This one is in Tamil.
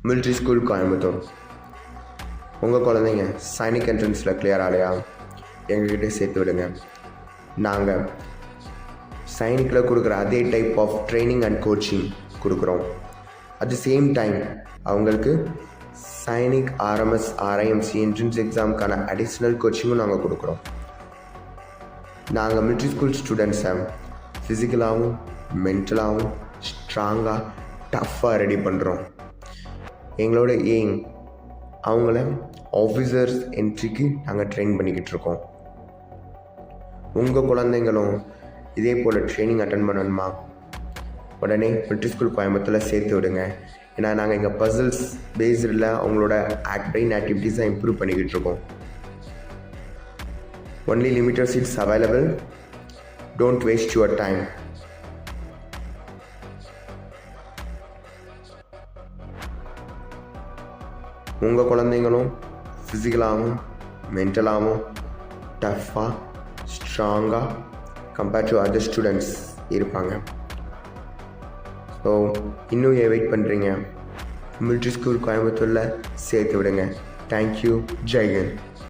Military school Coimbatore. உங்கள் குழந்தைங்க சைனிக் என்ட்ரன்ஸில் கிளியர் ஆலையா? எங்ககிட்ட சேர்த்து விடுங்க. நாங்கள் சைனிக்கில் கொடுக்குற அதே type of training and coaching கொடுக்குறோம். அட் தி சேம் டைம் அவங்களுக்கு சைனிக் ஆர்எம்எஸ் ஆர்ஐஎம்சி என்ட்ரன்ஸ் எக்ஸாமுக்கான அடிஷ்னல் கோச்சிங்கும் நாங்கள் கொடுக்குறோம். நாங்கள் மிலிட்ரி ஸ்கூல் ஸ்டூடெண்ட்ஸை ஃபிசிக்கலாகவும் மென்டலாகவும் ஸ்ட்ராங்காக டஃப்பாக ரெடி பண்ணுறோம். எங்களோட எய்ம் அவங்கள ஆஃபீஸர்ஸ் என்ட்ரிக்கு நாங்கள் ட்ரெயின் பண்ணிக்கிட்டு இருக்கோம். உங்கள் குழந்தைங்களும் இதே போல் ட்ரைனிங் அட்டன் பண்ணணுமா? உடனே மிலிட்ரி ஸ்கூல் கோயம்புத்தூரில் சேர்த்து விடுங்க. ஏன்னா நாங்கள் இங்கே பசில்ஸ் பேஸ்டில் அவங்களோட பிரெயின் ஆக்டிவிட்டீஸை இம்ப்ரூவ் பண்ணிக்கிட்டு இருக்கோம். Only limited seats available. Don't waste your time. உங்கள் குழந்தைங்களும் ஃபிசிக்கலாகவும் மென்டலாகவும் டஃப்பாக ஸ்ட்ராங்காக கம்பேர்ட் டு அதர் ஸ்டூடெண்ட்ஸ் இருப்பாங்க. ஸோ இன்னும் ஏன் வெயிட் பண்ணுறீங்க? மிலிட்ரி ஸ்கூல் கோயம்புத்தூரில் சேர்த்து விடுங்க. தேங்க்யூ. ஜெய்ஹிந்த்.